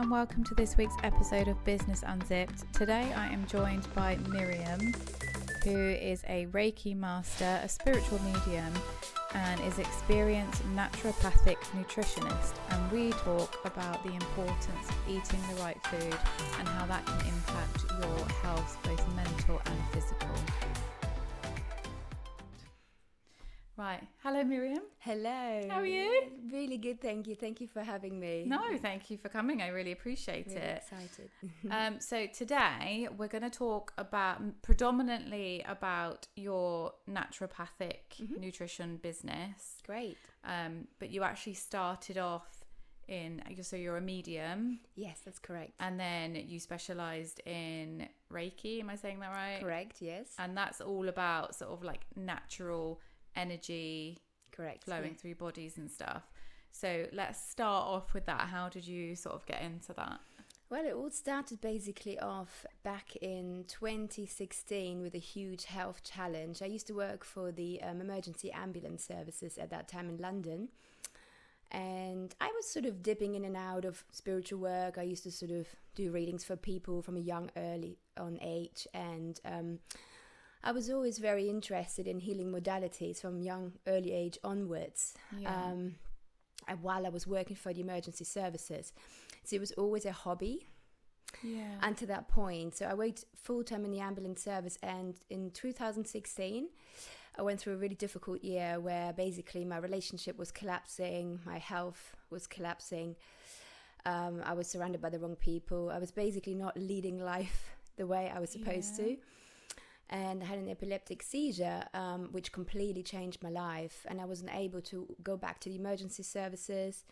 and welcome to this week's episode of Business Unzipped. Today I am joined by Miriam, who is a Reiki Master, a spiritual medium, and is experienced naturopathic nutritionist. And we talk about the importance of eating the right food and how that can impact your health, both mental and physical. Right. Hello, Miriam. Hello. How are you? Really good, thank you. Thank you for having me. No, thank you for coming. I really appreciate it. Excited. So today we're going to talk predominantly about your naturopathic nutrition business. Great. But you actually started off so you're a medium. Yes, that's correct. And then you specialized in Reiki. Am I saying that right? Correct, yes. And that's all about sort of like natural energy flowing through bodies and stuff. So let's start off with that. How did you sort of get into that? Well, it all started basically off back in 2016 with a huge health challenge. I used to work for the emergency ambulance services at that time in London. And I was sort of dipping in and out of spiritual work. I used to sort of do readings for people from a young, early on age. And I was always very interested in healing modalities from young, early age onwards, and while I was working for the emergency services. So it was always a hobby until that point. So I worked full-time in the ambulance service, and in 2016, I went through a really difficult year where basically my relationship was collapsing, my health was collapsing. I was surrounded by the wrong people. I was basically not leading life the way I was supposed to. And I had an epileptic seizure, which completely changed my life. And I wasn't able to go back to the emergency services.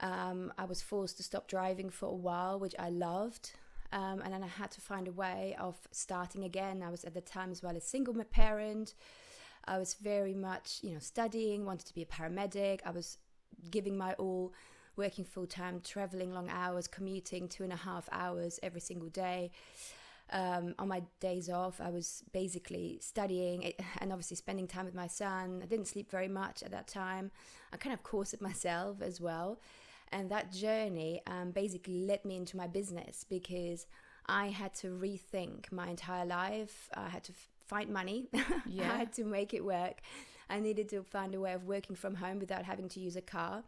I was forced to stop driving for a while, which I loved. And then I had to find a way of starting again. I was at the time as well a single parent. I was very much, studying, wanted to be a paramedic. I was giving my all, working full time, traveling long hours, commuting 2.5 hours every single day. On my days off, I was basically studying and obviously spending time with my son. I didn't sleep very much at that time. I kind of courted myself as well. And that journey basically led me into my business because I had to rethink my entire life. I had to find money. I had to make it work. I needed to find a way of working from home without having to use a car.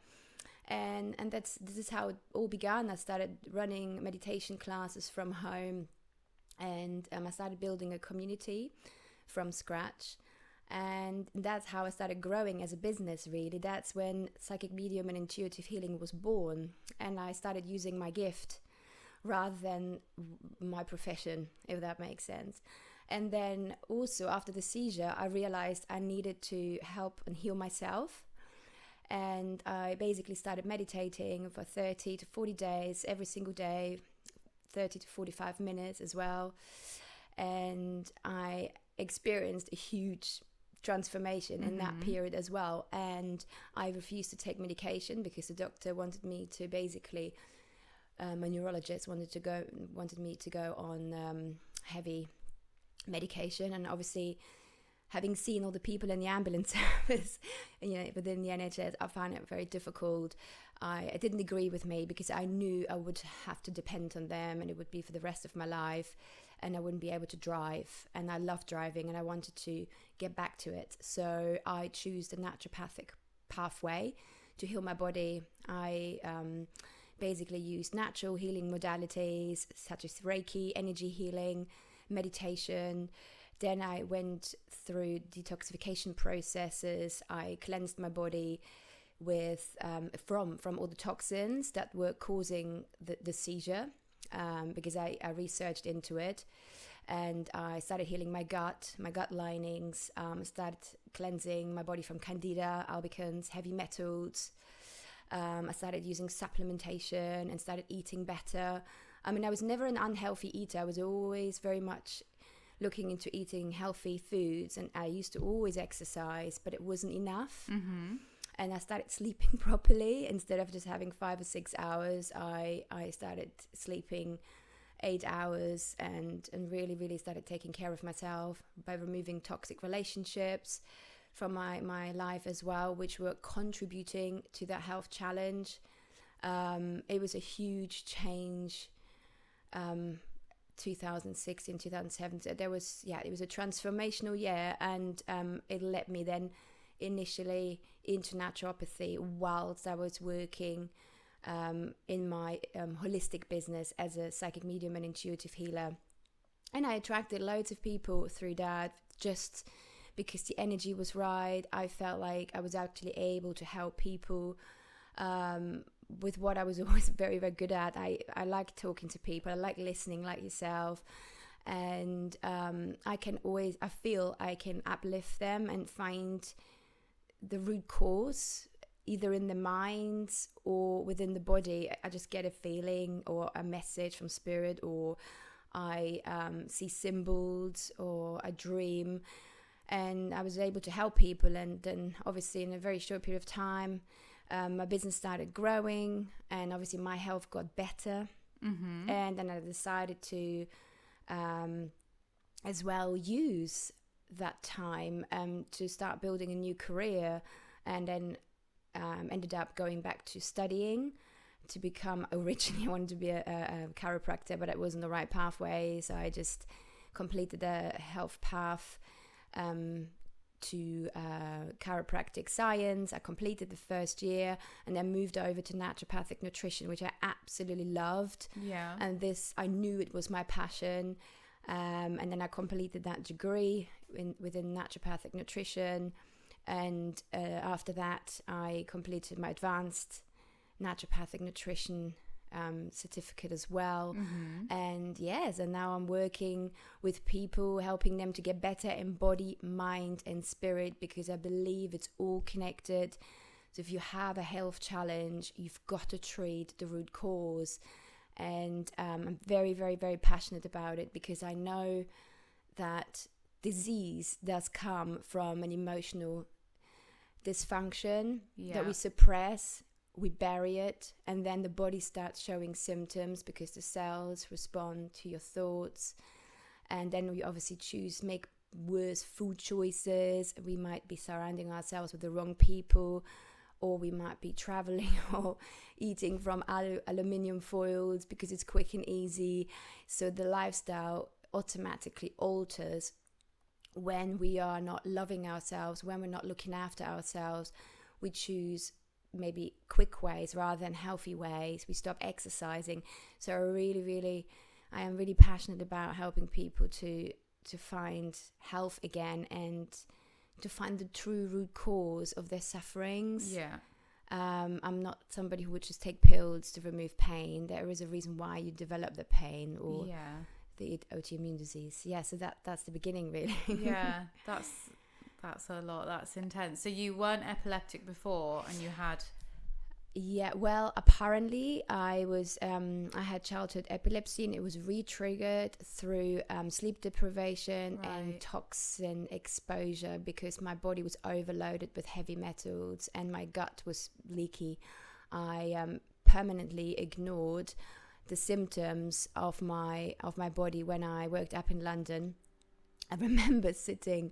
And this is how it all began. I started running meditation classes from home. And I started building a community from scratch. And that's how I started growing as a business, really. That's when psychic medium and intuitive healing was born. And I started using my gift rather than my profession, if that makes sense. And then also after the seizure, I realized I needed to help and heal myself. And I basically started meditating for 30 to 40 days, every single day, 30 to 45 minutes as well. And I experienced a huge transformation in that period as well. And I refused to take medication because the doctor wanted me to basically, my neurologist wanted me to go on heavy medication. And obviously, having seen all the people in the ambulance service, within the NHS, I found it very difficult. It didn't agree with me because I knew I would have to depend on them and it would be for the rest of my life and I wouldn't be able to drive. And I love driving and I wanted to get back to it. So I chose the naturopathic pathway to heal my body. I basically used natural healing modalities such as Reiki, energy healing, meditation. Then I went through detoxification processes. I cleansed my body with from all the toxins that were causing the seizure because I researched into it. And I started healing my gut linings, started cleansing my body from candida, albicans, heavy metals. I started using supplementation and started eating better. I mean, I was never an unhealthy eater. I was always very much looking into eating healthy foods, and I used to always exercise, but it wasn't enough. And I started sleeping properly. Instead of just having 5 or 6 hours, I started sleeping 8 hours and really, really started taking care of myself by removing toxic relationships from my life as well, which were contributing to that health challenge. It was a huge change. 2016, 2017. It was a transformational year, and it led me then initially into naturopathy whilst I was working in my holistic business as a psychic medium and intuitive healer. And I attracted loads of people through that, just because the energy was right. I felt like I was actually able to help people with what I was always very, very good at. I like talking to people. I like listening, like yourself. And I feel I can uplift them and find the root cause, either in the mind or within the body. I just get a feeling or a message from spirit, or I see symbols, or I dream. And I was able to help people. And then obviously in a very short period of time, my business started growing, and obviously my health got better. Mm-hmm. And then I decided to as well use that time to start building a new career, and then ended up going back to studying to become, originally I wanted to be a chiropractor, but it wasn't the right pathway. So I just completed a health path to chiropractic science. I completed the first year and then moved over to naturopathic nutrition, which I absolutely loved. Yeah. And this, I knew it was my passion. And then I completed that degree within naturopathic nutrition. And after that, I completed my advanced naturopathic nutrition certificate as well. Mm-hmm. And yes, and now I'm working with people, helping them to get better in body, mind and spirit, because I believe it's all connected. So if you have a health challenge, you've got to treat the root cause. And I'm very, very, very passionate about it, because I know that disease does come from an emotional dysfunction that we suppress. We bury it, and then the body starts showing symptoms because the cells respond to your thoughts. And then we obviously make worse food choices. We might be surrounding ourselves with the wrong people, or we might be traveling or eating from aluminium foils because it's quick and easy. So the lifestyle automatically alters when we are not loving ourselves, when we're not looking after ourselves. We choose maybe quick ways rather than healthy ways. We stop exercising. So I am really passionate about helping people to find health again, and to find the true root cause of their sufferings. Yeah. I'm not somebody who would just take pills to remove pain. There is a reason why you develop the pain, or the autoimmune disease. Yeah, so that's the beginning, really. Yeah, that's a lot. That's intense. So you weren't epileptic before, and you had... Yeah, well, apparently I had childhood epilepsy, and it was re-triggered through sleep deprivation and toxin exposure, because my body was overloaded with heavy metals and my gut was leaky. I permanently ignored the symptoms of my body when I worked up in London. I remember sitting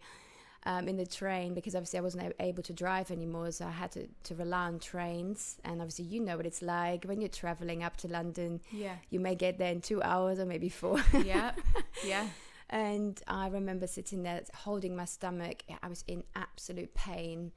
in the train, because obviously I wasn't able to drive anymore, so I had to rely on trains. And obviously you know what it's like when you're traveling up to London. Yeah, you may get there in 2 hours or maybe 4. Yeah. And I remember sitting there holding my stomach. I was in absolute pain,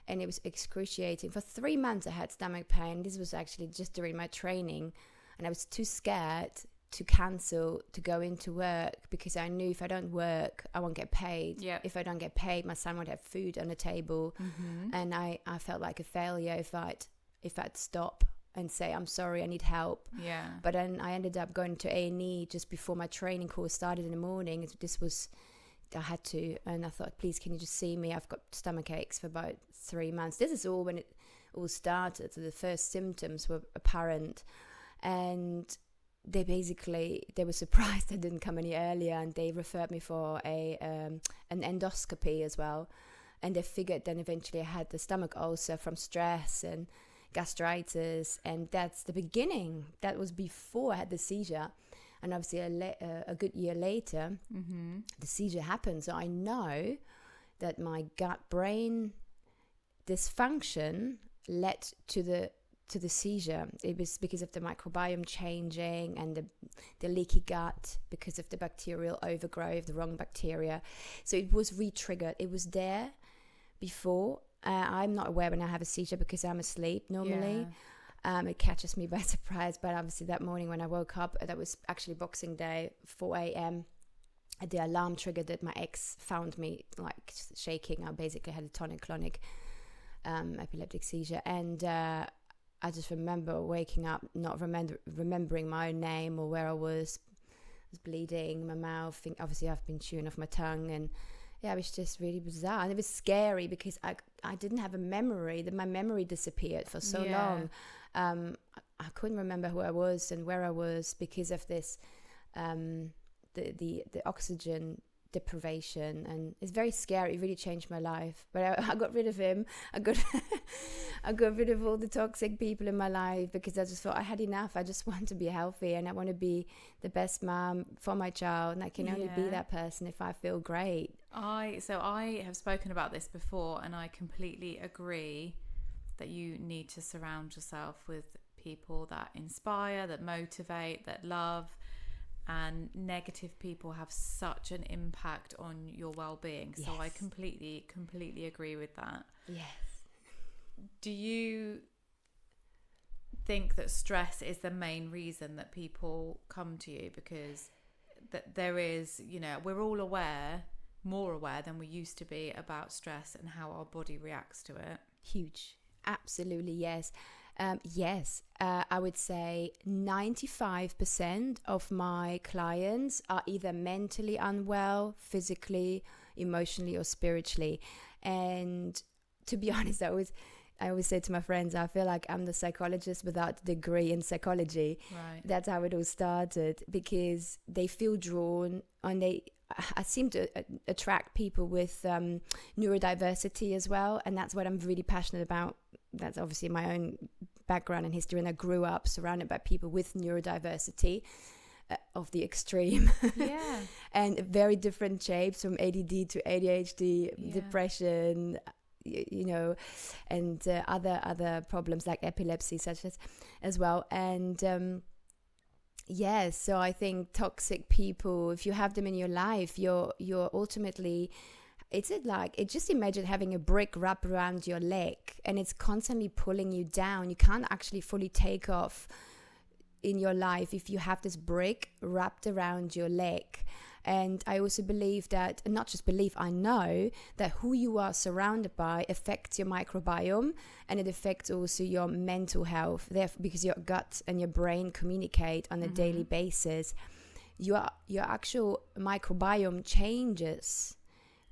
and it was excruciating. For 3 months I had stomach pain. This was actually just during my training, and I was too scared to cancel to go into work, because I knew if I don't work, I won't get paid. Yep. If I don't get paid, my son won't have food on the table. Mm-hmm. And I felt like a failure if I'd stop and say, I'm sorry, I need help. Yeah. But then I ended up going to A&E just before my training course started in the morning. I had to, and I thought, please, can you just see me? I've got stomach aches for about 3 months. This is all when it all started. So the first symptoms were apparent, and they were surprised I didn't come any earlier, and they referred me for an endoscopy as well. And they figured then eventually I had the stomach ulcer from stress and gastritis, and that's the beginning. That was before I had the seizure. And obviously a good year later, mm-hmm. the seizure happened. So I know that my gut-brain dysfunction led to the to the seizure. It was because of the microbiome changing and the leaky gut because of the bacterial overgrowth, the wrong bacteria. So it was re-triggered. It was there before. I'm not aware when I have a seizure because I'm asleep normally. It catches me by surprise. But obviously that morning when I woke up, that was actually Boxing Day, 4 a.m., the alarm triggered that my ex found me like shaking. I basically had a tonic-clonic epileptic seizure. And I just remember waking up, not remembering my own name or where I was bleeding, my mouth. Obviously, I've been chewing off my tongue, and it was just really bizarre. And it was scary because I didn't have a memory. That my memory disappeared for so long. I couldn't remember who I was and where I was because of this, the oxygen deprivation, and it's very scary. It really changed my life. But I got rid of him. I got rid of all the toxic people in my life because I just thought I had enough. I just want to be healthy, and I want to be the best mom for my child, and I can only be that person if I feel great. So I have spoken about this before, and I completely agree that you need to surround yourself with people that inspire, that motivate, that love. And negative people have such an impact on your well-being. So I completely agree with that. Yes. Do you think that stress is the main reason that people come to you? Because that there is, we're all more aware than we used to be about stress and how our body reacts to it. Huge. Absolutely, yes. I would say 95% of my clients are either mentally unwell, physically, emotionally, or spiritually. And to be honest, I always say to my friends, I feel like I'm the psychologist without a degree in psychology. Right. That's how it all started, because they feel drawn, and I seem to attract people with neurodiversity as well, and that's what I'm really passionate about. That's obviously my own background and history, and I grew up surrounded by people with neurodiversity of the extreme. And very different shapes, from ADD to ADHD, depression, and other problems like epilepsy such as well. And so I think toxic people, if you have them in your life, you're ultimately, just imagine having a brick wrapped around your leg, and it's constantly pulling you down. You can't actually fully take off in your life if you have this brick wrapped around your leg. And I also believe that, and not just believe, I know that who you are surrounded by affects your microbiome, and it affects also your mental health. Therefore, because your gut and your brain communicate on a daily basis, your actual microbiome changes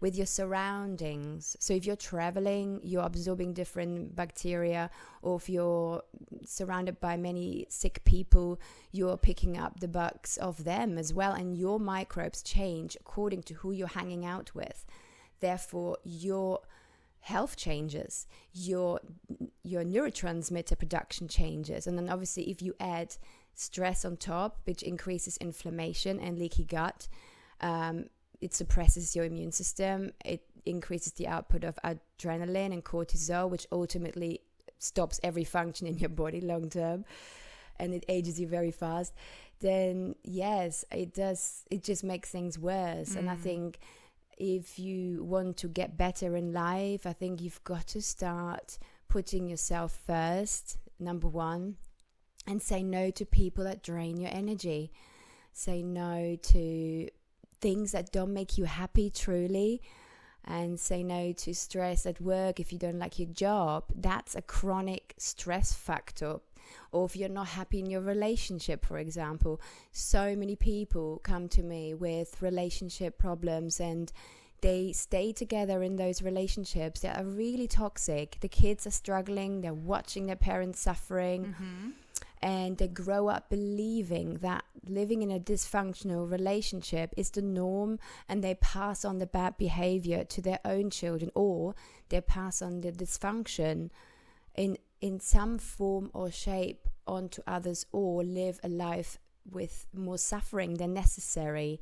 with your surroundings. So if you're traveling, you're absorbing different bacteria, or if you're surrounded by many sick people, you're picking up the bugs of them as well, and your microbes change according to who you're hanging out with. Therefore, your health changes, your neurotransmitter production changes, and then obviously if you add stress on top, which increases inflammation and leaky gut, it suppresses your immune system. It increases the output of adrenaline and cortisol, which ultimately stops every function in your body long term, and it ages you very fast. Then yes, it does. It just makes things worse. And I think if you want to get better in life, I think you've got to start putting yourself first, number one, and say no to people that drain your energy. Say no to things that don't make you happy truly, and say no to stress at work. If you don't like your job, that's a chronic stress factor. Or if you're not happy in your relationship, for example, so many people come to me with relationship problems, and they stay together in those relationships that are really toxic. The kids are struggling, they're watching their parents suffering, and they grow up believing that living in a dysfunctional relationship is the norm, and they pass on the bad behavior to their own children, or they pass on the dysfunction in some form or shape onto others, or live a life with more suffering than necessary.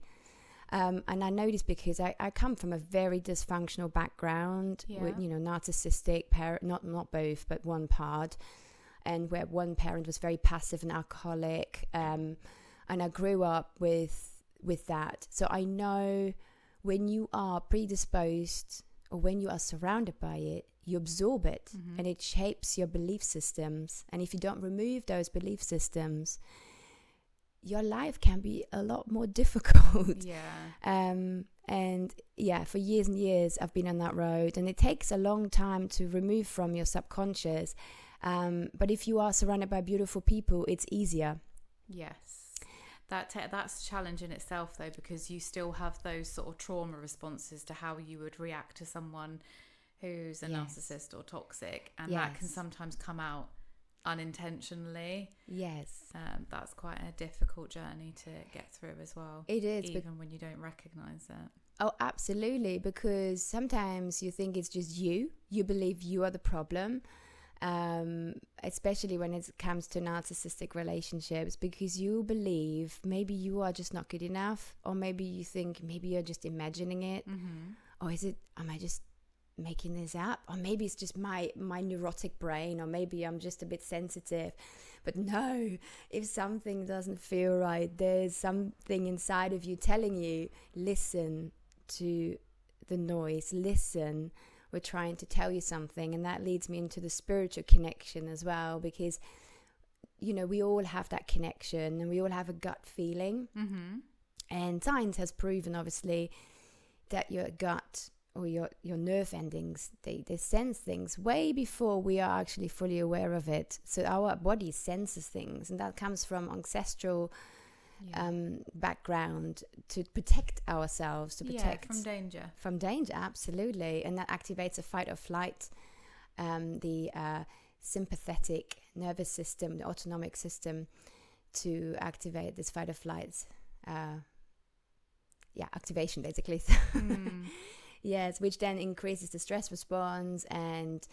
And I know this because I come from a very dysfunctional background with, narcissistic parent, not both, but one part. and where one parent was very passive and alcoholic, and I grew up with that. So I know when you are predisposed or when you are surrounded by it, you absorb it, and it shapes your belief systems. And if you don't remove those belief systems, your life can be a lot more difficult. And for years and years I've been on that road, and it takes a long time to remove from your subconscious. But if you are surrounded by beautiful people, it's easier. Yes. That's a challenge in itself, though, because you still have those sort of trauma responses to how you would react to someone who's a narcissist or toxic, and that can sometimes come out unintentionally. That's quite a difficult journey to get through as well. It is, even when you don't recognize it. Oh, absolutely, because sometimes you think it's just you believe you are the problem, especially when it comes to narcissistic relationships, because you believe maybe you are just not good enough, or maybe you think maybe you're just imagining it, or am I just making this up, or maybe it's just my neurotic brain, or maybe I'm just a bit sensitive. But no, if something doesn't feel right, there's something inside of you telling you, listen to the noise, listen, we're trying to tell you something. And that leads me into the spiritual connection as well, because we all have that connection, and we all have a gut feeling, and science has proven, obviously, that your gut or your nerve endings, they sense things way before we are actually fully aware of it. So our body senses things, and that comes from ancestral background, to protect ourselves, to protect from danger, absolutely. And that activates a fight or flight, the sympathetic nervous system, the autonomic system, to activate this fight or flight activation, basically. Yes, which then increases the stress response, and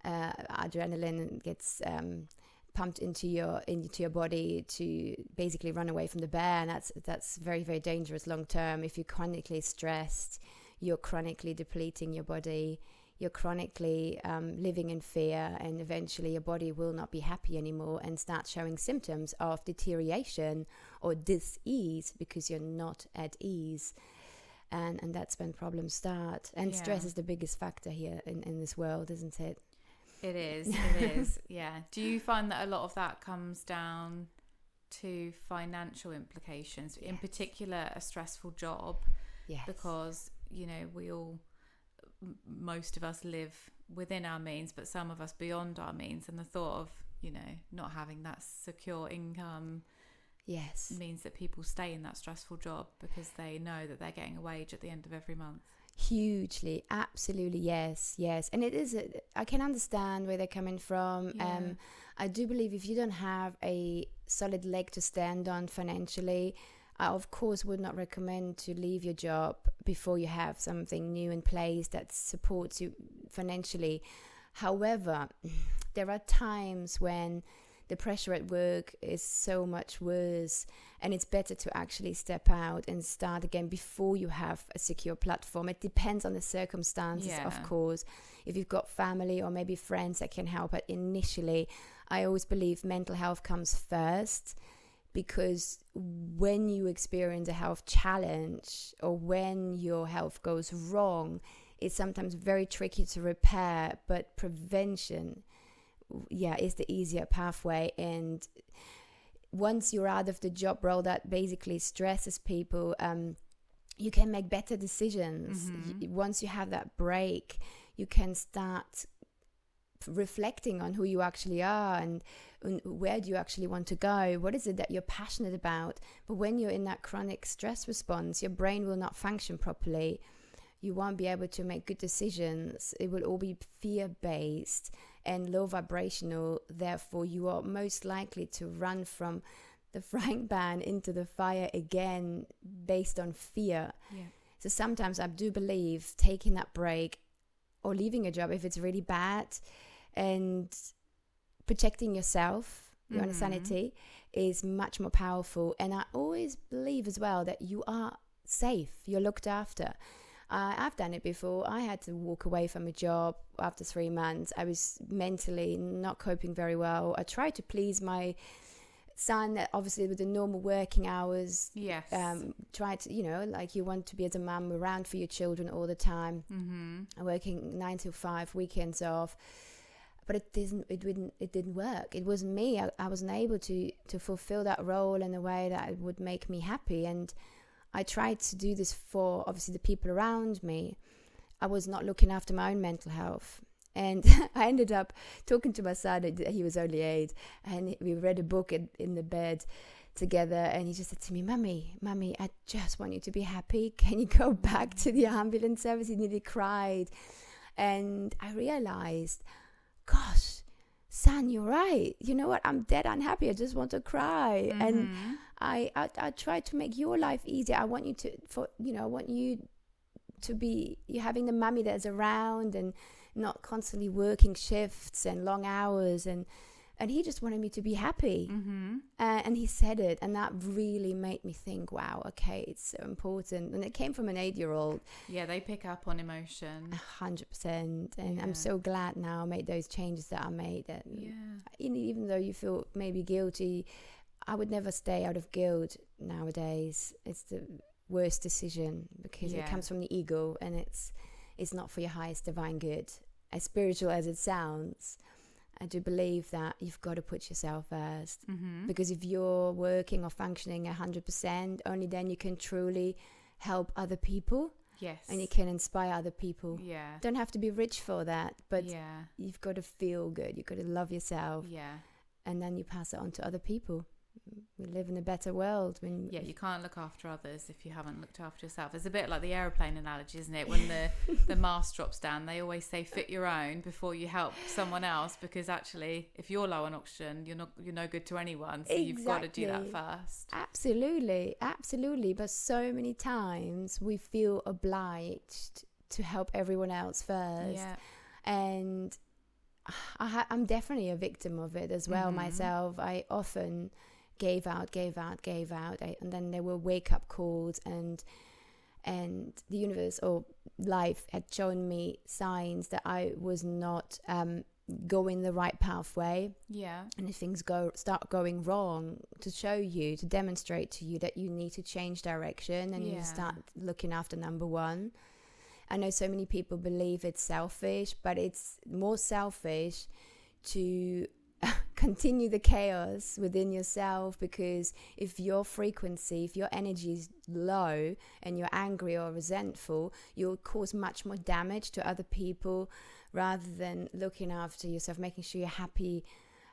adrenaline gets pumped into your body to basically run away from the bear, and that's very, very dangerous long term. If you're chronically stressed, you're chronically depleting your body, you're chronically living in fear, and eventually your body will not be happy anymore and start showing symptoms of deterioration or dis-ease, because you're not at ease. And that's when problems start. And stress is the biggest factor here in this world, isn't it? It is, yeah. Do you find that a lot of that comes down to financial implications, in particular a stressful job? Yes. Because, most of us live within our means, but some of us beyond our means. And the thought of, not having that secure income means that people stay in that stressful job because they know that they're getting a wage at the end of every month. Hugely, absolutely, yes. And it is, I can understand where they're coming from. I do believe if you don't have a solid leg to stand on financially, I of course would not recommend to leave your job before you have something new in place that supports you financially. However, there are times when the pressure at work is so much worse, and it's better to actually step out and start again before you have a secure platform. It depends on the circumstances, of course. If you've got family or maybe friends that can help, but initially, I always believe mental health comes first, because when you experience a health challenge or when your health goes wrong, it's sometimes very tricky to repair, but prevention is the easier pathway. And once you're out of the job role that basically stresses people, you can make better decisions. Once you have that break, you can start reflecting on who you actually are and where do you actually want to go, what is it that you're passionate about. But when you're in that chronic stress response, your brain will not function properly. You won't be able to make good decisions. It will all be fear-based and low vibrational. Therefore, you are most likely to run from the frying pan into the fire again based on fear. So sometimes I do believe taking that break or leaving a job if it's really bad and protecting yourself, your own sanity, is much more powerful. And I always believe as well that you are safe, you're looked after. I've done it before. I had to walk away from a job after 3 months. I was mentally not coping very well. I tried to please my son, obviously with the normal working hours. Yes. Try to, like you want to be as a mum around for your children all the time. Mm-hmm. Working 9 to 5, weekends off. But it didn't work. It wasn't me. I wasn't able to fulfill that role in a way that would make me happy. And I tried to do this for obviously the people around me. I was not looking after my own mental health. And I ended up talking to my son. He was only 8, and we read a book in the bed together. And he just said to me, Mummy, I just want you to be happy. Can you go back to the ambulance service? He nearly cried. And I realized, gosh, son, you're right. You know what? I'm dead unhappy. I just want to cry. Mm-hmm. And I try to make your life easier. I want you to be you having the mummy that's around and not constantly working shifts and long hours, and he just wanted me to be happy. Mm-hmm. And he said it, and that really made me think, wow, okay, it's so important. And it came from an 8-year-old. Yeah, they pick up on emotion 100%. And I'm so glad now I made those changes that I made. And even though you feel maybe guilty, I would never stay out of guilt nowadays. It's the worst decision because it comes from the ego, and it's not for your highest divine good. As spiritual as it sounds, I do believe that you've got to put yourself first. Mm-hmm. Because if you're working or functioning 100%, only then you can truly help other people. Yes. And you can inspire other people. Yeah. Don't have to be rich for that, but you've got to feel good. You've got to love yourself. Yeah. And then you pass it on to other people. We live in a better world. You can't look after others if you haven't looked after yourself. It's a bit like the aeroplane analogy, isn't it? When the mast drops down, they always say fit your own before you help someone else, because actually if you're low on oxygen, you're no good to anyone. So you've got to do that first. Absolutely. But so many times we feel obliged to help everyone else first. Yeah. And I'm definitely a victim of it as well. Mm-hmm. Myself. I often gave out, and then there were wake-up calls, and the universe or life had shown me signs that I was not going the right pathway. Yeah. And if things start going wrong, to demonstrate to you that you need to change direction, and you start looking after number one. I know so many people believe it's selfish, but it's more selfish to continue the chaos within yourself, because if your energy is low and you're angry or resentful, you'll cause much more damage to other people rather than looking after yourself, making sure you're happy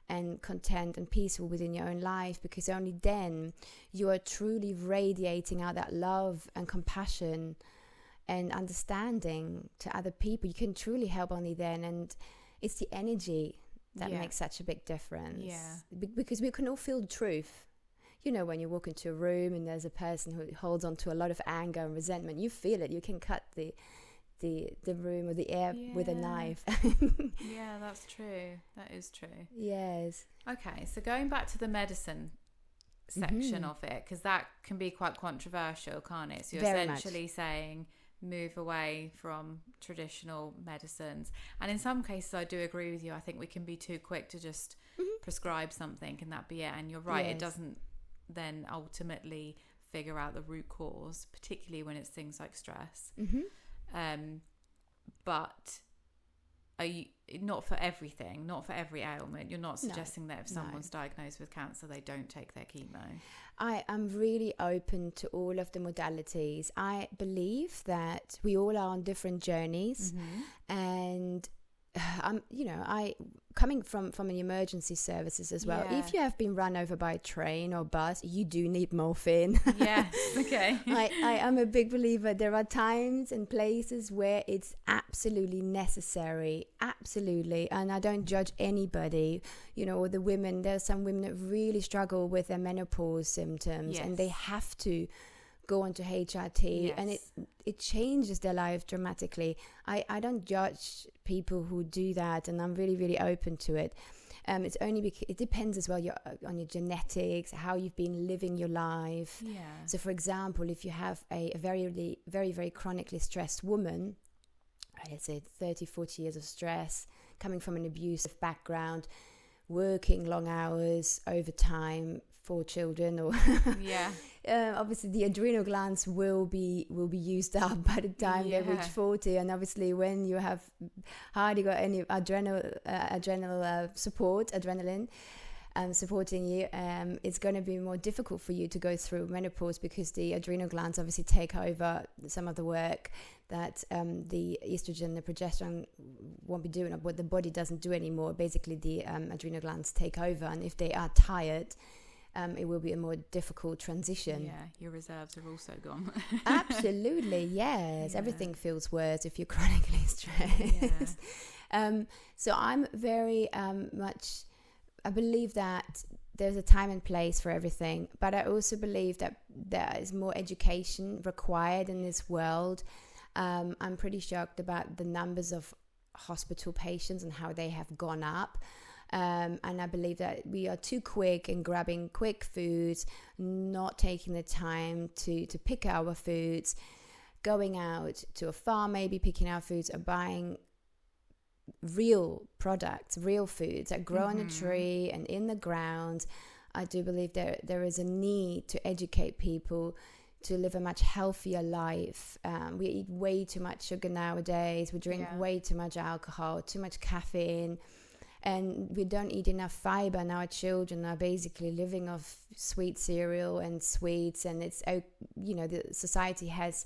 and content and peaceful within your own life, because only then you are truly radiating out that love and compassion and understanding to other people. You can truly help only then, and it's the energy that makes such a big difference. Yeah. Because we can all feel the truth. You know, when you walk into a room and there's a person who holds on to a lot of anger and resentment, you feel it. You can cut the room or the air with a knife. Yeah, that's true. That is true. Yes. Okay, so going back to the medicine section of it, because that can be quite controversial, can't it? So you're essentially saying move away from traditional medicines, and in some cases I do agree with you. I think we can be too quick to just prescribe something and that be it, and you're right. It doesn't then ultimately figure out the root cause, particularly when it's things like stress. But are you, not for everything, not for every ailment, you're not suggesting that if someone's diagnosed with cancer they don't take their chemo? I am really open to all of the modalities. I believe that we all are on different journeys, and I coming from the emergency services as well. If you have been run over by a train or bus, you do need morphine. Yes, okay. I am a big believer. There are times and places where it's absolutely necessary, absolutely. And I don't judge anybody, or the women. There are some women that really struggle with their menopause symptoms, and they have to go on to HRT, Yes. and it changes their life dramatically. I don't judge people who do that, and I'm really, really open to it. It's only because it depends as well on your genetics, how you've been living your life. Yeah. So, for example, if you have a very, very, very chronically stressed woman, let's say 30, 40 years of stress, coming from an abusive background, working long hours, overtime, 4 children, or Yeah. obviously the adrenal glands will be used up by the time they reach 40, and obviously when you have hardly got any adrenal support, adrenaline supporting you, it's going to be more difficult for you to go through menopause, because the adrenal glands obviously take over some of the work that the estrogen, the progesterone won't be doing, or what the body doesn't do anymore. Basically the adrenal glands take over, and if they are tired, it will be a more difficult transition. Yeah, your reserves are also gone. Absolutely, yes. Yeah. Everything feels worse if you're chronically stressed. Yeah. So I'm very much, I believe that there's a time and place for everything, but I also believe that there is more education required in this world. I'm pretty shocked about the numbers of hospital patients and how they have gone up. And I believe that we are too quick in grabbing quick foods, not taking the time to pick our foods, going out to a farm, maybe picking our foods, or buying real products, real foods that grow on a tree and in the ground. I do believe there is a need to educate people to live a much healthier life. We eat way too much sugar nowadays. We drink way too much alcohol, too much caffeine. And we don't eat enough fiber, and our children are basically living off sweet cereal and sweets, and it's, the society has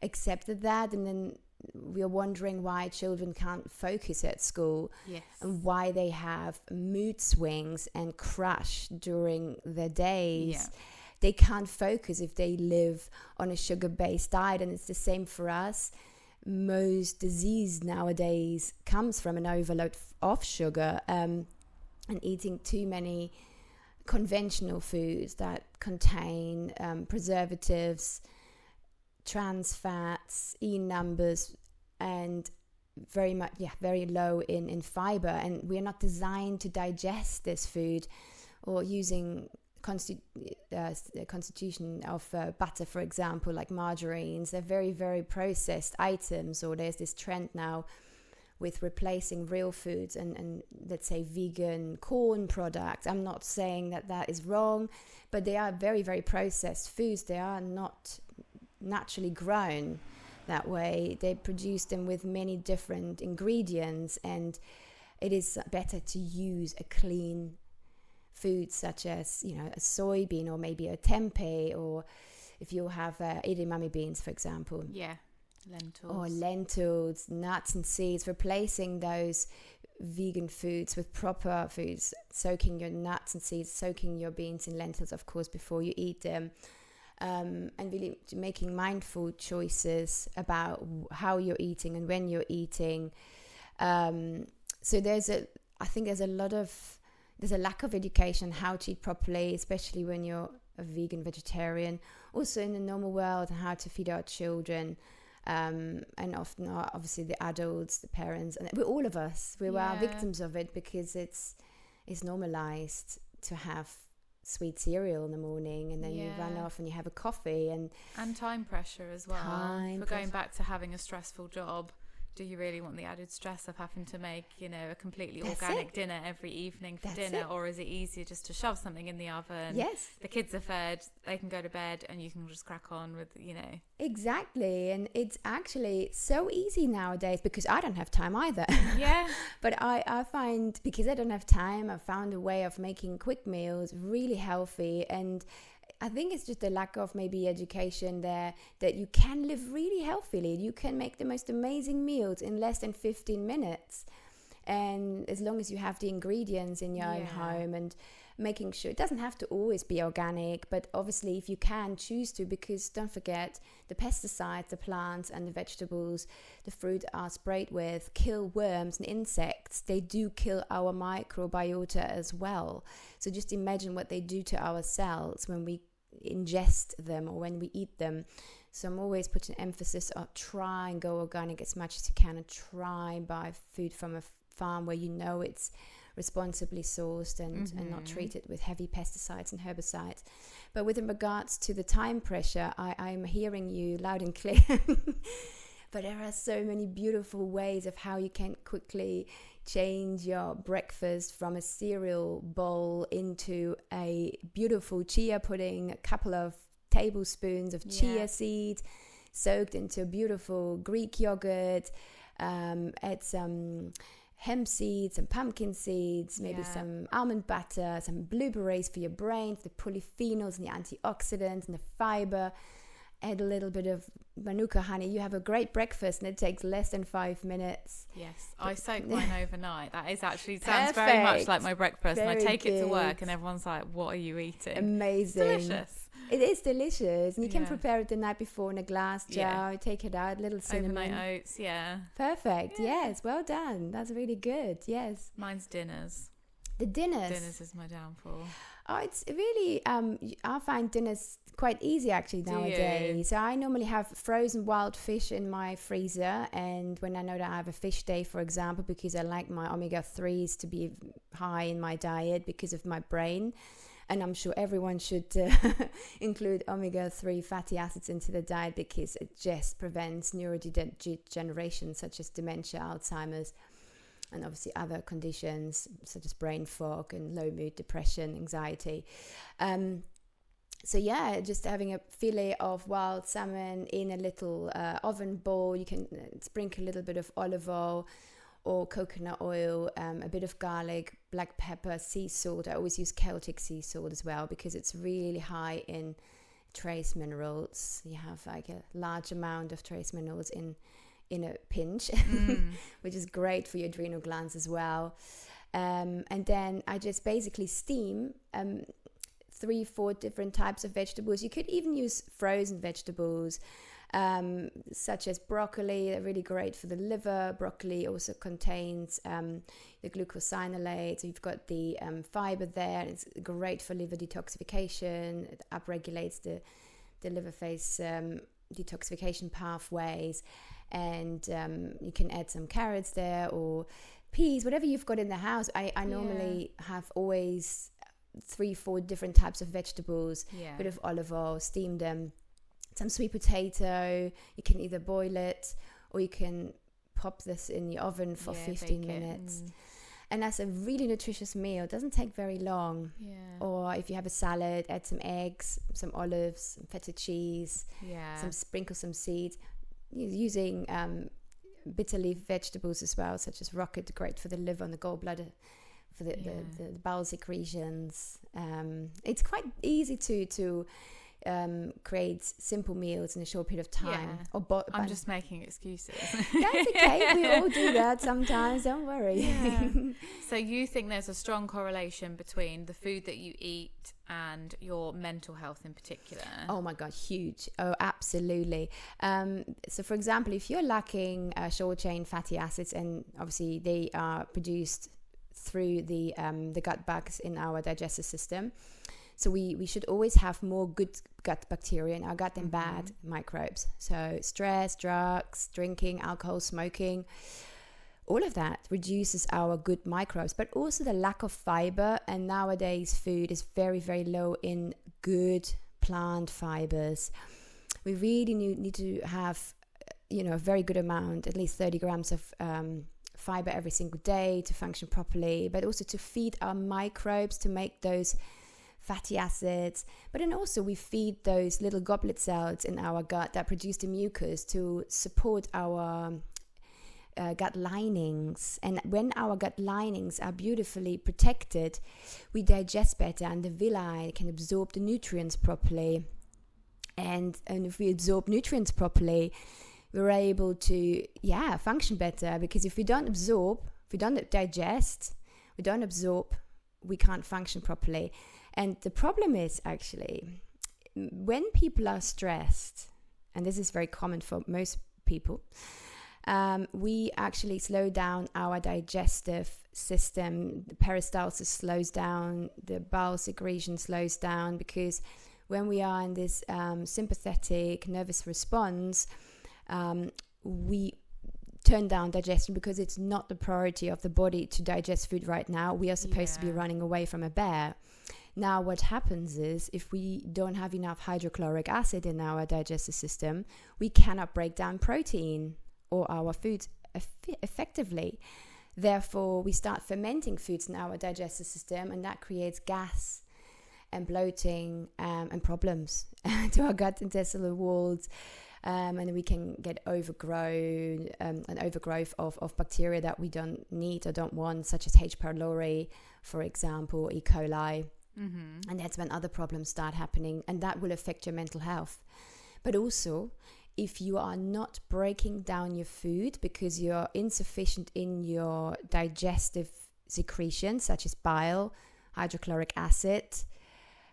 accepted that, and then we're wondering why children can't focus at school. Yes. And why they have mood swings and crash during their days. Yeah. They can't focus if they live on a sugar-based diet, and it's the same for us. Most disease nowadays comes from an overload of sugar, and eating too many conventional foods that contain preservatives, trans fats, E numbers, and very low in fiber. And we're not designed to digest this food, or using constitution of butter, for example, like margarines. They're very, very processed items, or there's this trend now with replacing real foods and let's say vegan corn products. I'm not saying that is wrong, but they are very, very processed foods. They are not naturally grown that way. They produce them with many different ingredients, and it is better to use a clean foods such as, a soybean, or maybe a tempeh, or if you have edamame beans, for example. Yeah, lentils. Or lentils, nuts and seeds, replacing those vegan foods with proper foods, soaking your nuts and seeds, soaking your beans and lentils, of course, before you eat them. And really making mindful choices about how you're eating and when you're eating. So there's a lack of education how to eat properly, especially when you're a vegan vegetarian. Also in the normal world, how to feed our children, and often obviously the adults, the parents, and all of us, we are victims of it, because it's normalized to have sweet cereal in the morning, and then you run off and you have a coffee, and time pressure as well. Going back to having a stressful job, do you really want the added stress of having to make, a completely organic dinner every evening for dinner? Or is it easier just to shove something in the oven? Yes. The kids are fed, they can go to bed, and you can just crack on with, Exactly. And it's actually so easy nowadays, because I don't have time either. Yeah. But I find, because I don't have time, I found a way of making quick meals really healthy. And I think it's just a lack of maybe education there, that you can live really healthily. You can make the most amazing meals in less than 15 minutes. And as long as you have the ingredients in your own home, and making sure it doesn't have to always be organic, but obviously if you can, choose to, because don't forget, the pesticides, the plants and the vegetables, the fruit are sprayed with, kill worms and insects. They do kill our microbiota as well. So just imagine what they do to our cells when we ingest them or when we eat them. So I'm always putting emphasis on try and go organic as much as you can, and try and buy food from a farm where you know it's responsibly sourced and not treated with heavy pesticides and herbicides. But with regards to the time pressure, I'm hearing you loud and clear. But there are so many beautiful ways of how you can quickly change your breakfast from a cereal bowl into a beautiful chia pudding, a couple of tablespoons of chia seeds soaked into a beautiful Greek yogurt, add some hemp seeds, some pumpkin seeds, maybe some almond butter, some blueberries for your brain, for the polyphenols and the antioxidants and the fiber. Add a little bit of manuka honey. You have a great breakfast, and it takes less than 5 minutes. Yes, I soak mine overnight. That is actually sounds very much like my breakfast. Very and I take it to good. work, and everyone's like, "What are you eating?" Amazing. Delicious. It is delicious, and you can prepare it the night before in a glass jar. Yeah. Take it out, little cinnamon. Overnight oats, Perfect. Yes, well done. That's really good. Yes. Mine's dinners. The dinners. Dinners is my downfall. Oh, it's really, I find dinners quite easy actually nowadays. So I normally have frozen wild fish in my freezer, and when I know that I have a fish day, for example, because I like my omega-3s to be high in my diet because of my brain, and I'm sure everyone should include omega-3 fatty acids into the diet because it just prevents neurodegeneration such as dementia, Alzheimer's, and obviously other conditions such as brain fog and low mood, depression, anxiety. So yeah, just having a fillet of wild salmon in a little oven bowl. You can sprinkle a little bit of olive oil or coconut oil, a bit of garlic, black pepper, sea salt. I always use Celtic sea salt as well because it's really high in trace minerals. You have like a large amount of trace minerals in a pinch, which is great for your adrenal glands as well. And then I just basically steam 3-4 different types of vegetables. You could even use frozen vegetables, such as broccoli. They're really great for the liver. Broccoli also contains the glucosinolates, so you've got the fiber there, and it's great for liver detoxification. It upregulates the liver phase detoxification pathways. And you can add some carrots there or peas, whatever you've got in the house. I normally have always 3-4 different types of vegetables, a bit of olive oil, steam them, some sweet potato. You can either boil it or you can pop this in the oven for 15 minutes. And that's a really nutritious meal. It doesn't take very long. Or if you have a salad, add some eggs, some olives, some feta cheese, sprinkle some seeds. Using bitter leaf vegetables as well, such as rocket, great for the liver and the gallbladder, for the bowel secretions. It's quite easy to create simple meals in a short period of time. I'm just making excuses. That's okay. We all do that sometimes. Don't worry. So you think there's a strong correlation between the food that you eat and your mental health in particular? Oh my God, huge. Oh, absolutely. So for example, if you're lacking short chain fatty acids, and obviously they are produced through the gut bugs in our digestive system, so we should always have more good gut bacteria in our gut than bad microbes. So stress, drugs, drinking, alcohol, smoking, all of that reduces our good microbes, but also the lack of fiber. And nowadays food is very, very low in good plant fibers. We really need to have, a very good amount, at least 30 grams of fiber every single day to function properly, but also to feed our microbes to make those fatty acids. But then also we feed those little goblet cells in our gut that produce the mucus to support our gut linings. And when our gut linings are beautifully protected, we digest better, and the villi can absorb the nutrients properly. And if we absorb nutrients properly, we're able to function better, because if we don't digest, we don't absorb, we can't function properly. And the problem is actually when people are stressed, and this is very common for most people, we actually slow down our digestive system. The peristalsis slows down, the bowel secretion slows down, because when we are in this sympathetic nervous response, we turn down digestion because it's not the priority of the body to digest food right now. We are supposed to be running away from a bear. Now, what happens is if we don't have enough hydrochloric acid in our digestive system, we cannot break down protein or our foods effectively. Therefore, we start fermenting foods in our digestive system, and that creates gas and bloating and problems to our gut intestinal walls. And we can get overgrowth of bacteria that we don't need or don't want, such as H. pylori, for example, E. coli. Mm-hmm. And that's when other problems start happening, and that will affect your mental health. But also, if you are not breaking down your food because you're insufficient in your digestive secretions, such as bile, hydrochloric acid,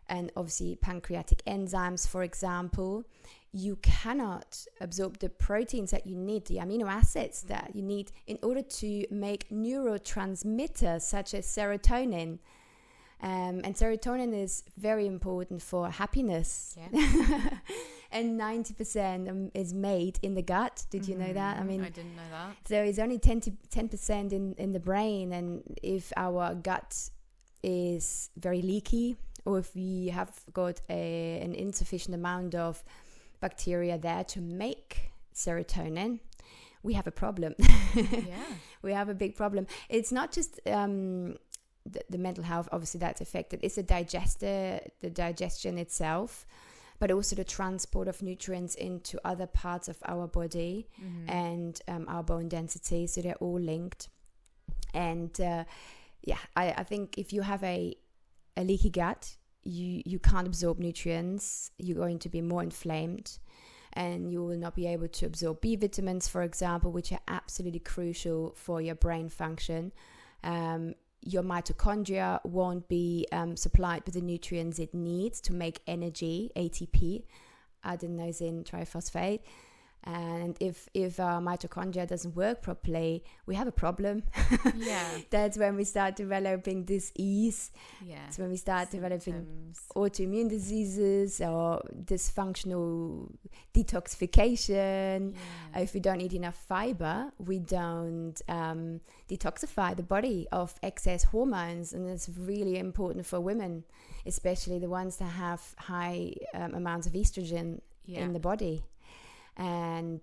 and obviously pancreatic enzymes, for example, you cannot absorb the proteins that you need, the amino acids that you need in order to make neurotransmitters such as serotonin. And serotonin is very important for happiness. Yeah. And 90% is made in the gut. Did you know that? I mean, I didn't know that. So it's only 10% in the brain. And if our gut is very leaky, or if we have got an insufficient amount of bacteria there to make serotonin, we have a problem. Yeah. We have a big problem. It's not just the mental health, obviously, that's affected. It's the digestion itself, but also the transport of nutrients into other parts of our body and our bone density. So they're all linked. And I think if you have a leaky gut, you can't absorb nutrients. You're going to be more inflamed, and you will not be able to absorb B vitamins, for example, which are absolutely crucial for your brain function. Your mitochondria won't be supplied with the nutrients it needs to make energy, ATP, adenosine triphosphate. And if our mitochondria doesn't work properly, we have a problem. Yeah. That's when we start developing disease. Yeah. That's when we start developing autoimmune diseases or dysfunctional detoxification. Yeah. If we don't eat enough fiber, we don't detoxify the body of excess hormones. And it's really important for women, especially the ones that have high amounts of estrogen in the body. And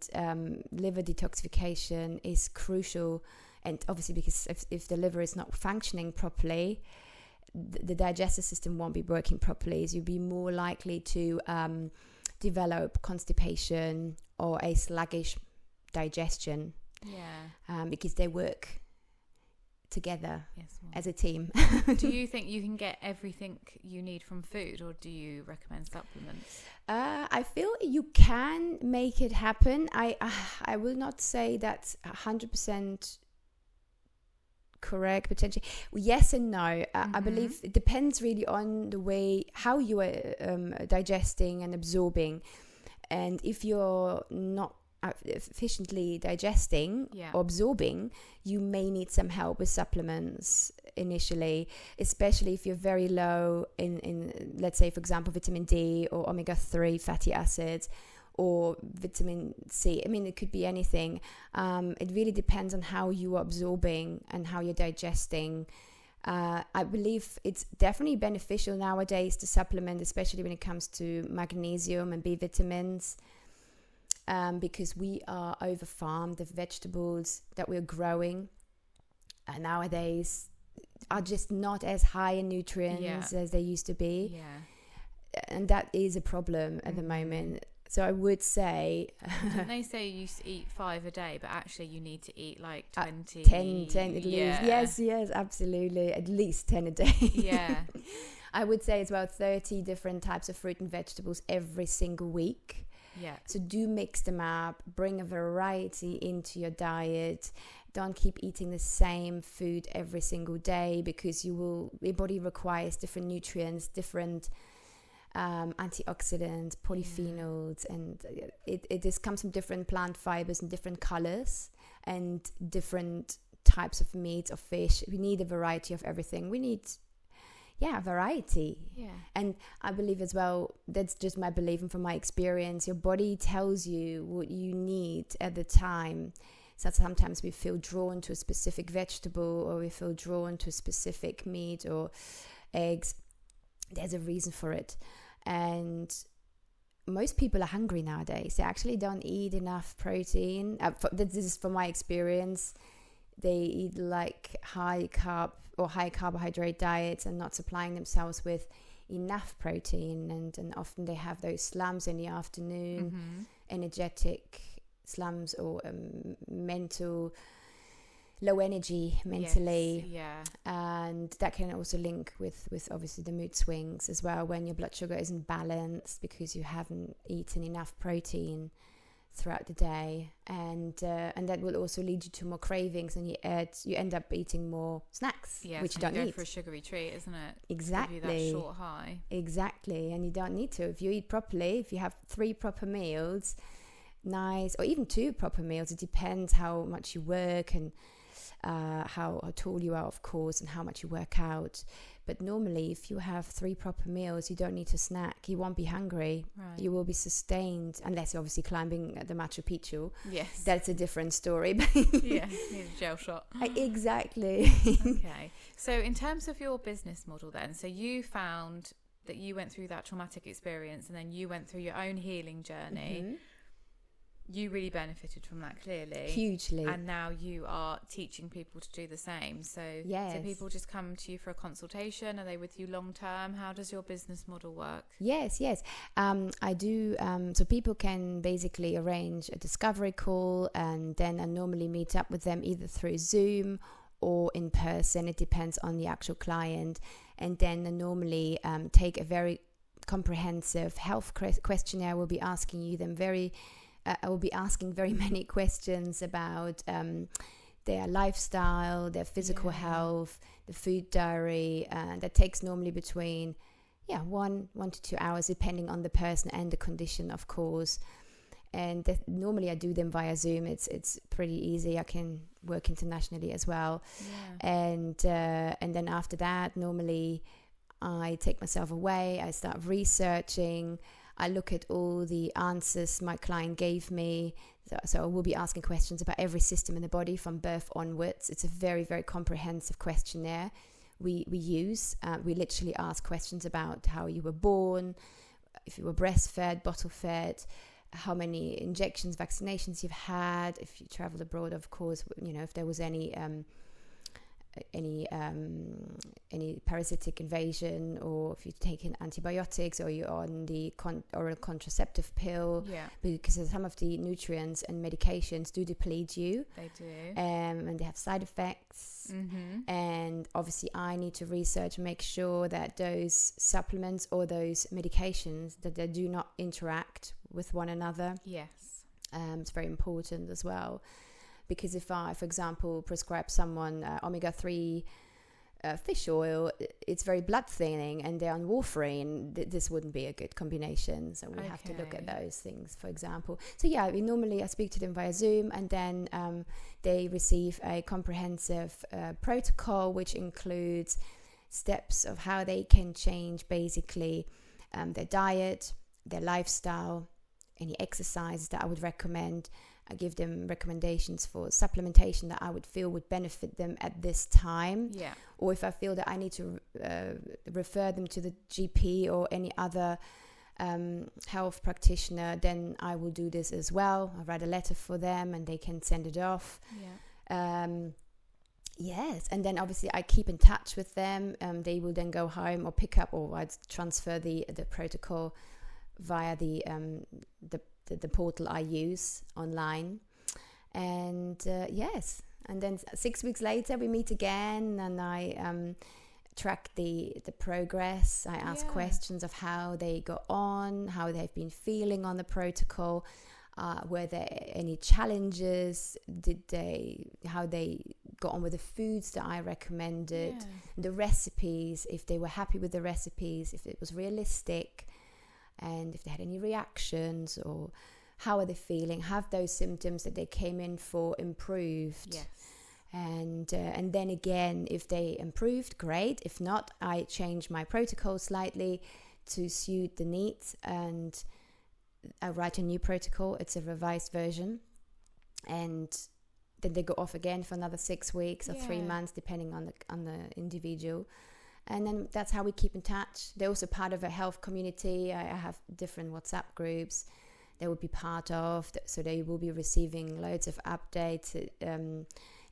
liver detoxification is crucial, and obviously because if the liver is not functioning properly, the digestive system won't be working properly, so you'll be more likely to develop constipation or a sluggish digestion. Because they work together as a team. Do you think you can get everything you need from food, or do you recommend supplements? I feel you can make it happen. I will not say that's 100% correct, potentially. Yes and no. I believe it depends really on the way how you are digesting and absorbing. And if you're not efficiently digesting or absorbing, you may need some help with supplements initially, especially if you're very low in let's say, for example, vitamin D or omega-3 fatty acids or vitamin C. I mean, it could be anything. It really depends on how you are absorbing and how you're digesting. I believe it's definitely beneficial nowadays to supplement, especially when it comes to magnesium and B vitamins. Because we are over-farmed. The vegetables that we're growing nowadays are just not as high in nutrients as they used to be. Yeah. And that is a problem at the moment. So I would say... Don't they say you used to eat 5 a day, but actually you need to eat like 20? 10 at least. Yes, absolutely. At least 10 a day. Yeah. I would say it's about 30 different types of fruit and vegetables every single week. Yeah. So do mix them up, bring a variety into your diet. Don't keep eating the same food every single day, because your body requires different nutrients, different antioxidants, polyphenols, and it just comes from different plant fibers and different colors and different types of meat or fish. We need a variety of everything. We need variety. Yeah. And I believe as well, that's just my belief and from my experience, your body tells you what you need at the time. So sometimes we feel drawn to a specific vegetable, or we feel drawn to a specific meat or eggs. There's a reason for it. And most people are hungry nowadays. They actually don't eat enough protein. This is from my experience. They eat like high carb or high carbohydrate diets and not supplying themselves with enough protein. And often they have those slumps in the afternoon, energetic slumps, or mental low energy mentally. Yes, and that can also link with obviously the mood swings as well, when your blood sugar isn't balanced because you haven't eaten enough protein throughout the day, and that will also lead you to more cravings, and you end up eating more snacks, which you don't need. For a sugary treat, isn't it? Exactly. Give you that short high. Exactly, and you don't need to. If you eat properly, if you have 3 proper meals, nice, or even 2 proper meals, it depends how much you work and how tall you are, of course, and how much you work out. But normally, if you have 3 proper meals, you don't need to snack. You won't be hungry. Right. You will be sustained, unless you're obviously climbing the Machu Picchu. Yes. That's a different story. Yeah, need a gel shot. Exactly. Okay. So in terms of your business model then, so you found that you went through that traumatic experience and then you went through your own healing journey. Mm-hmm. You really benefited from that, clearly. Hugely. And now you are teaching people to do the same. So yes. Do people just come to you for a consultation? Are they with you long term? How does your business model work? Yes. I do. So people can basically arrange a discovery call, and then I normally meet up with them either through Zoom or in person. It depends on the actual client. And then I normally take a very comprehensive health questionnaire. We'll be asking you them I will be asking very many questions about their lifestyle, their physical health, the food diary. That takes normally between 1 to 2 hours, depending on the person and the condition, of course. And normally I do them via Zoom. It's pretty easy. I can work internationally as well. And then after that, normally I take myself away. I start researching. I look at all the answers my client gave me. So I will be asking questions about every system in the body from birth onwards. It's a very, very comprehensive questionnaire we use. We literally ask questions about how you were born, if you were breastfed, bottle fed, how many injections, vaccinations you've had, if you traveled abroad, of course, if there was any parasitic invasion, or if you've taken antibiotics, or you're on the oral contraceptive pill, because some of the nutrients and medications do deplete you. They do. And they have side effects. And obviously I need to research and make sure that those supplements or those medications, that they do not interact with one another. Yes. It's very important as well. Because if I, for example, prescribe someone omega-3 fish oil, it's very blood thinning, and they're on warfarin. This wouldn't be a good combination. So we have to look at those things, for example. So I speak to them via Zoom, and then they receive a comprehensive protocol, which includes steps of how they can change basically their diet, their lifestyle, any exercises that I would recommend. I give them recommendations for supplementation that I would feel would benefit them at this time. Yeah. Or if I feel that I need to refer them to the GP or any other health practitioner, then I will do this as well. I write a letter for them and they can send it off. Yes, and then obviously I keep in touch with them. They will then go home or pick up, or I'd transfer the protocol via the portal I use online. And and then 6 weeks later we meet again, and I track the progress. I ask questions of how they got on, how they've been feeling on the protocol, were there any challenges, how they got on with the foods that I recommended, the recipes, if they were happy with the recipes, if it was realistic, and if they had any reactions, or how are they feeling, have those symptoms that they came in for improved. And then again, if they improved, great. If not, I change my protocol slightly to suit the needs, and I write a new protocol. It's a revised version, and then they go off again for another 6 weeks or 3 months, depending on the individual. And then that's how we keep in touch. They're also part of a health community. I have different WhatsApp groups they will be part of, so they will be receiving loads of updates,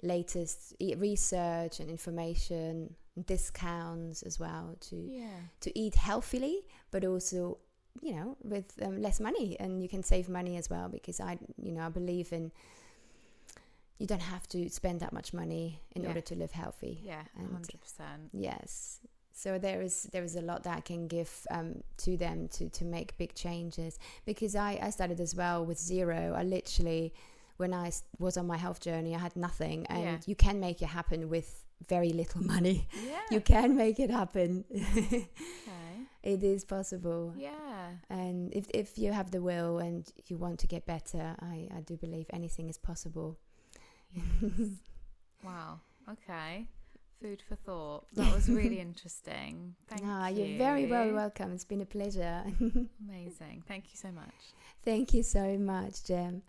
latest research and information, discounts as well to eat healthily, but also with less money, and you can save money as well, because I believe in, you don't have to spend that much money in order to live healthy. 100%. Yes, so there is a lot that I can give to them to make big changes, because I started as well with zero. I literally, when I was on my health journey, I had nothing, and you can make it happen with very little money. You can make it happen. It is possible. And if you have the will and you want to get better, I do believe anything is possible. Wow. Okay. Food for thought. That was really interesting. Thank you. You're very, very welcome. It's been a pleasure. Amazing. Thank you so much. Thank you so much, Jem.